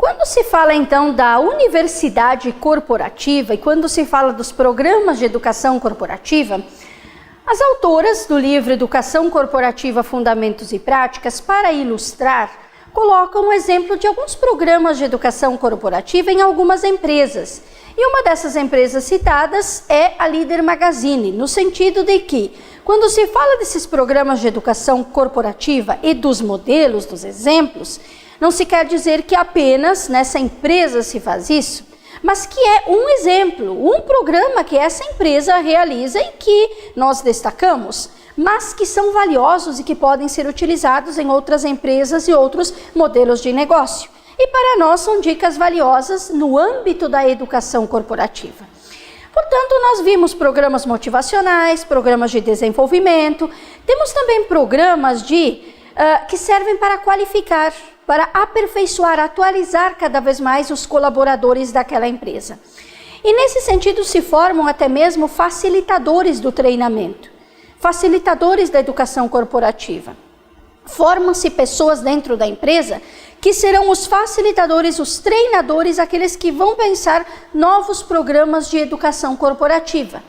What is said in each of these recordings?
Quando se fala então da universidade corporativa e quando se fala dos programas de educação corporativa, as autoras do livro Educação Corporativa, Fundamentos e Práticas, para ilustrar, colocam um exemplo de alguns programas de educação corporativa em algumas empresas. E uma dessas empresas citadas é a Líder Magazine, no sentido de que, quando se fala desses programas de educação corporativa e dos modelos, dos exemplos, não se quer dizer que apenas nessa empresa se faz isso, mas que é um exemplo, um programa que essa empresa realiza e que nós destacamos, mas que são valiosos e que podem ser utilizados em outras empresas e outros modelos de negócio. E para nós são dicas valiosas no âmbito da educação corporativa. Portanto, nós vimos programas motivacionais, programas de desenvolvimento, temos também programas que servem para qualificar, para aperfeiçoar, atualizar cada vez mais os colaboradores daquela empresa. E nesse sentido se formam até mesmo facilitadores do treinamento, facilitadores da educação corporativa. Formam-se pessoas dentro da empresa que serão os facilitadores, os treinadores, aqueles que vão pensar novos programas de educação corporativa.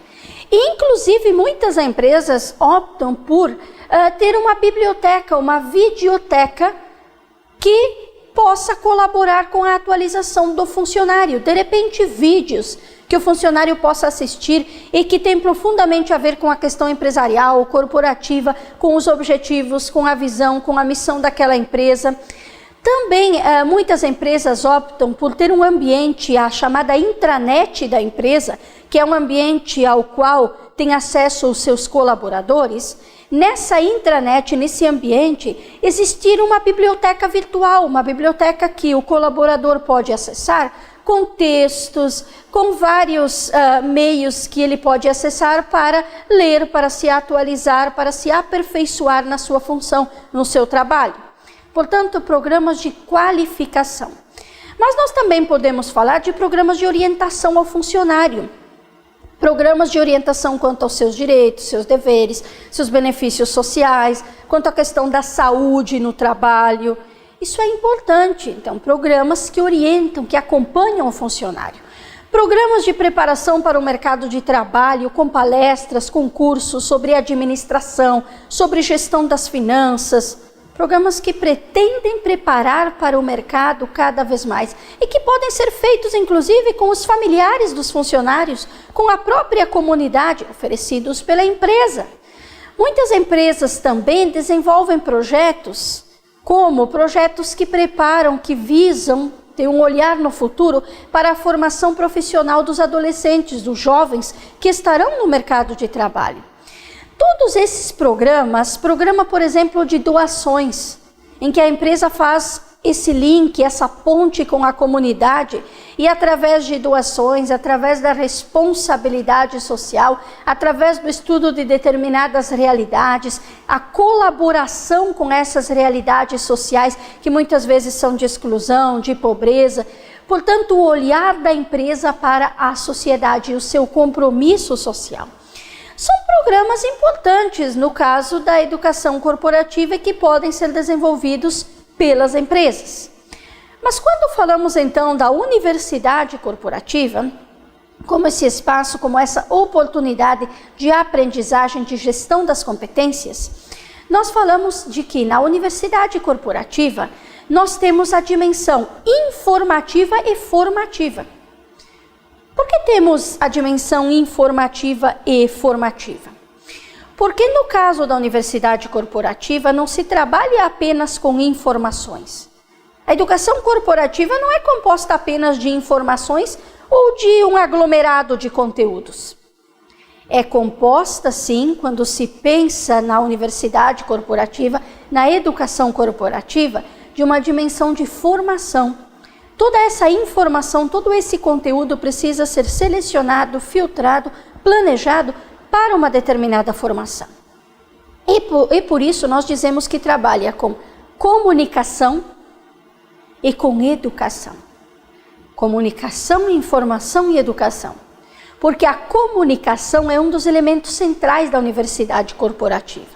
E, inclusive, muitas empresas optam por ter uma biblioteca, uma videoteca que possa colaborar com a atualização do funcionário. De repente, vídeos que o funcionário possa assistir e que tem profundamente a ver com a questão empresarial, corporativa, com os objetivos, com a visão, com a missão daquela empresa. Também muitas empresas optam por ter um ambiente, a chamada intranet da empresa, que é um ambiente ao qual tem acesso os seus colaboradores. Nessa intranet, nesse ambiente, existir uma biblioteca virtual, uma biblioteca que o colaborador pode acessar com textos, com vários meios que ele pode acessar para ler, para se atualizar, para se aperfeiçoar na sua função, no seu trabalho. Portanto, programas de qualificação. Mas nós também podemos falar de programas de orientação ao funcionário. Programas de orientação quanto aos seus direitos, seus deveres, seus benefícios sociais, quanto à questão da saúde no trabalho. Isso é importante. Então, programas que orientam, que acompanham o funcionário. Programas de preparação para o mercado de trabalho, com palestras, com cursos sobre administração, sobre gestão das finanças. Programas que pretendem preparar para o mercado cada vez mais e que podem ser feitos, inclusive, com os familiares dos funcionários, com a própria comunidade, oferecidos pela empresa. Muitas empresas também desenvolvem projetos, como projetos que preparam, que visam ter um olhar no futuro para a formação profissional dos adolescentes, dos jovens que estarão no mercado de trabalho. Todos esses programas, programa, por exemplo, de doações, em que a empresa faz esse link, essa ponte com a comunidade e através de doações, através da responsabilidade social, através do estudo de determinadas realidades, a colaboração com essas realidades sociais que muitas vezes são de exclusão, de pobreza. Portanto, o olhar da empresa para a sociedade e o seu compromisso social. São programas importantes no caso da educação corporativa e que podem ser desenvolvidos pelas empresas. Mas quando falamos então da universidade corporativa, como esse espaço, como essa oportunidade de aprendizagem, de gestão das competências, nós falamos de que na universidade corporativa nós temos a dimensão informativa e formativa. Por que temos a dimensão informativa e formativa? Porque no caso da universidade corporativa não se trabalha apenas com informações. A educação corporativa não é composta apenas de informações ou de um aglomerado de conteúdos. É composta, sim, quando se pensa na universidade corporativa, na educação corporativa, de uma dimensão de formação. Toda essa informação, todo esse conteúdo precisa ser selecionado, filtrado, planejado para uma determinada formação. E por isso nós dizemos que trabalha com comunicação e com educação. Comunicação, informação e educação. Porque a comunicação é um dos elementos centrais da universidade corporativa.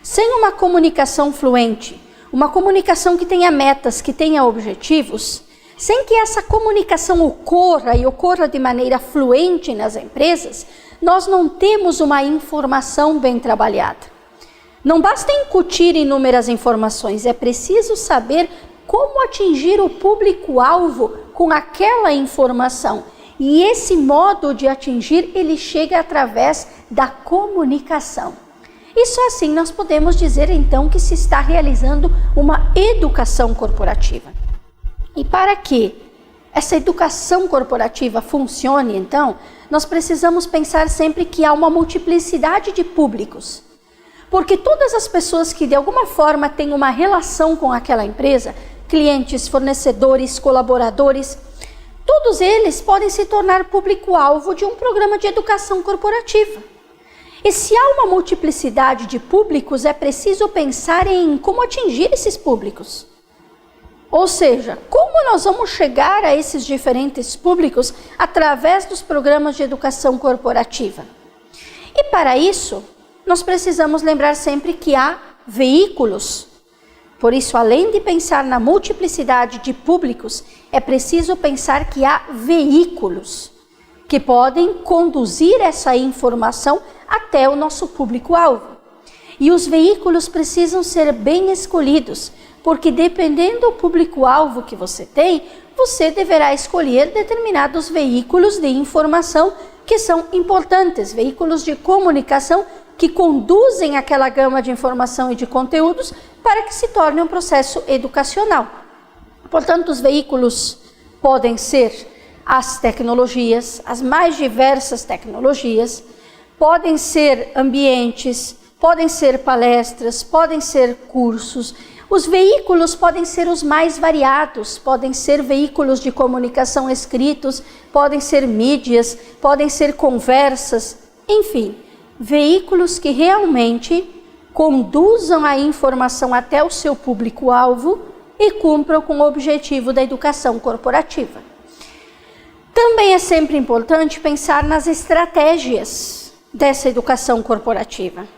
Sem uma comunicação fluente, uma comunicação que tenha metas, que tenha objetivos, Sem que essa comunicação ocorra e ocorra de maneira fluente nas empresas, nós não temos uma informação bem trabalhada. Não basta incutir inúmeras informações, é preciso saber como atingir o público-alvo com aquela informação. E esse modo de atingir, ele chega através da comunicação. E só assim nós podemos dizer então que se está realizando uma educação corporativa. E para que essa educação corporativa funcione então, nós precisamos pensar sempre que há uma multiplicidade de públicos. Porque todas as pessoas que de alguma forma têm uma relação com aquela empresa, clientes, fornecedores, colaboradores, todos eles podem se tornar público-alvo de um programa de educação corporativa. E se há uma multiplicidade de públicos, é preciso pensar em como atingir esses públicos. Ou seja, como nós vamos chegar a esses diferentes públicos através dos programas de educação corporativa? E para isso, nós precisamos lembrar sempre que há veículos. Por isso, além de pensar na multiplicidade de públicos, é preciso pensar que há veículos que podem conduzir essa informação até o nosso público-alvo. E os veículos precisam ser bem escolhidos, porque dependendo do público-alvo que você tem, você deverá escolher determinados veículos de informação que são importantes, veículos de comunicação que conduzem aquela gama de informação e de conteúdos para que se torne um processo educacional. Portanto, os veículos podem ser as tecnologias, as mais diversas tecnologias, podem ser ambientes, podem ser palestras, podem ser cursos. Os veículos podem ser os mais variados, podem ser veículos de comunicação escritos, podem ser mídias, podem ser conversas, enfim, veículos que realmente conduzam a informação até o seu público-alvo e cumpram com o objetivo da educação corporativa. Também é sempre importante pensar nas estratégias dessa educação corporativa.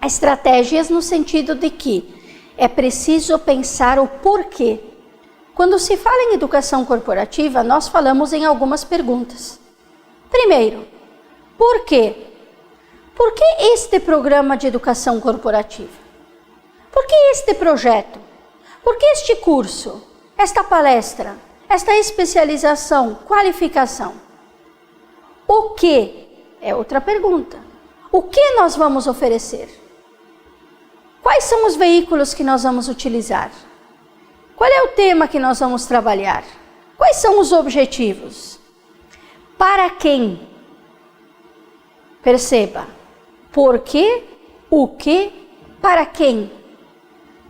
Estratégias no sentido de que é preciso pensar o porquê. Quando se fala em educação corporativa, nós falamos em algumas perguntas. Primeiro, por quê? Por que este programa de educação corporativa? Por que este projeto? Por que este curso? Esta palestra? Esta especialização? Qualificação? O que? É outra pergunta. O que nós vamos oferecer? Quais são os veículos que nós vamos utilizar? Qual é o tema que nós vamos trabalhar? Quais são os objetivos? Para quem? Perceba, por quê, o que, para quem?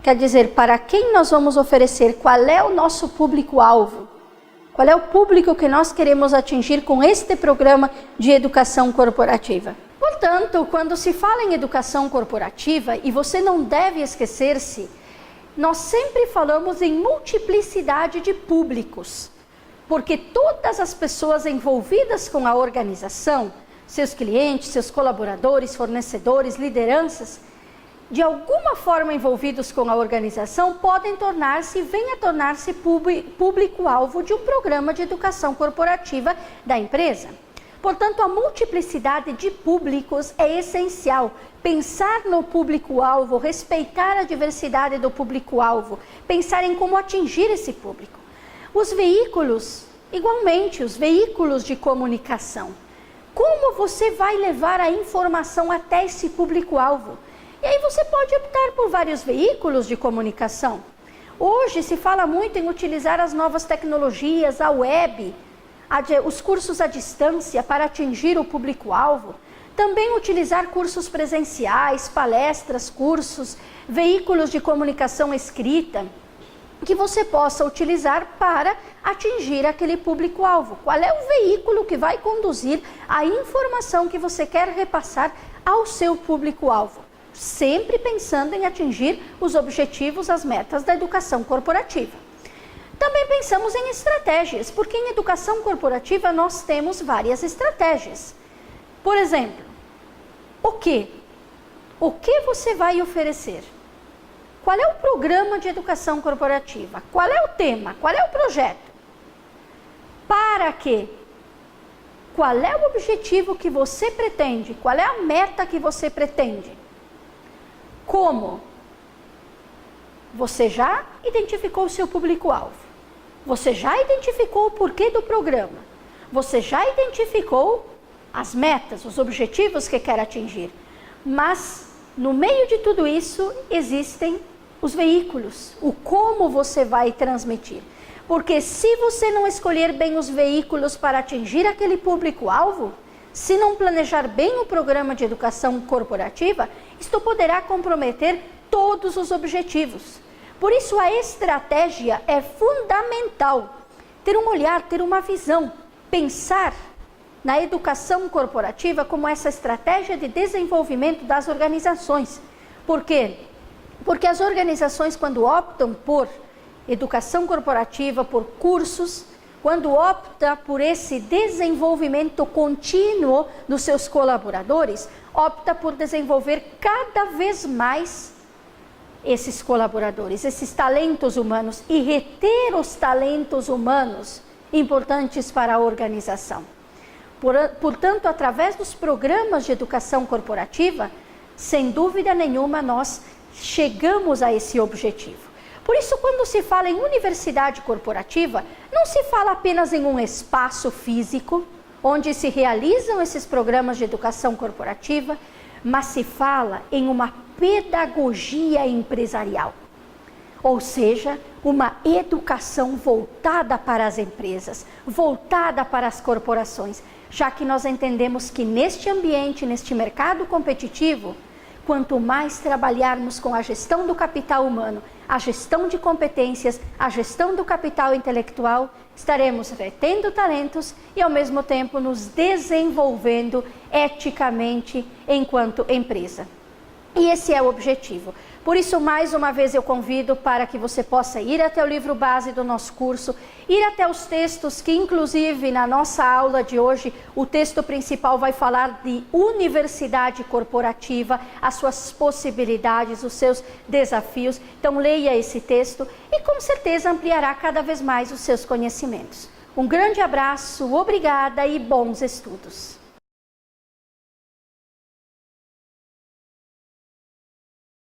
Quer dizer, para quem nós vamos oferecer? Qual é o nosso público-alvo? Qual é o público que nós queremos atingir com este programa de educação corporativa? Portanto, quando se fala em educação corporativa, e você não deve esquecer-se, nós sempre falamos em multiplicidade de públicos, porque todas as pessoas envolvidas com a organização, seus clientes, seus colaboradores, fornecedores, lideranças, de alguma forma envolvidos com a organização, podem tornar-se, venha a tornar-se público-alvo de um programa de educação corporativa da empresa. Portanto, a multiplicidade de públicos é essencial. Pensar no público-alvo, respeitar a diversidade do público-alvo, pensar em como atingir esse público. Os veículos, igualmente, os veículos de comunicação. Como você vai levar a informação até esse público-alvo? E aí você pode optar por vários veículos de comunicação. Hoje se fala muito em utilizar as novas tecnologias, a web, os cursos à distância para atingir o público-alvo. Também utilizar cursos presenciais, palestras, cursos, veículos de comunicação escrita, que você possa utilizar para atingir aquele público-alvo. Qual é o veículo que vai conduzir a informação que você quer repassar ao seu público-alvo? Sempre pensando em atingir os objetivos, as metas da educação corporativa. Também pensamos em estratégias, porque em educação corporativa nós temos várias estratégias. Por exemplo, o que? O que você vai oferecer? Qual é o programa de educação corporativa? Qual é o tema? Qual é o projeto? Para quê? Qual é o objetivo que você pretende? Qual é a meta que você pretende? Como? Você já identificou o seu público-alvo. Você já identificou o porquê do programa. Você já identificou as metas, os objetivos que quer atingir. Mas, no meio de tudo isso, existem os veículos. O como você vai transmitir. Porque se você não escolher bem os veículos para atingir aquele público-alvo, se não planejar bem o programa de educação corporativa, isto poderá comprometer todos os objetivos. Por isso a estratégia é fundamental. Ter um olhar, ter uma visão, pensar na educação corporativa como essa estratégia de desenvolvimento das organizações. Por quê? Porque as organizações, quando optam por educação corporativa, por cursos, quando opta por esse desenvolvimento contínuo dos seus colaboradores, opta por desenvolver cada vez mais esses colaboradores, esses talentos humanos e reter os talentos humanos importantes para a organização. Portanto, através dos programas de educação corporativa, sem dúvida nenhuma, nós chegamos a esse objetivo. Por isso, quando se fala em universidade corporativa, não se fala apenas em um espaço físico, onde se realizam esses programas de educação corporativa, mas se fala em uma pedagogia empresarial. Ou seja, uma educação voltada para as empresas, voltada para as corporações, já que nós entendemos que neste ambiente, neste mercado competitivo, quanto mais trabalharmos com a gestão do capital humano, a gestão de competências, a gestão do capital intelectual, estaremos retendo talentos e ao mesmo tempo nos desenvolvendo eticamente enquanto empresa. E esse é o objetivo. Por isso, mais uma vez eu convido para que você possa ir até o livro base do nosso curso, ir até os textos que, inclusive, na nossa aula de hoje, o texto principal vai falar de universidade corporativa, as suas possibilidades, os seus desafios. Então, leia esse texto e, com certeza, ampliará cada vez mais os seus conhecimentos. Um grande abraço, obrigada e bons estudos!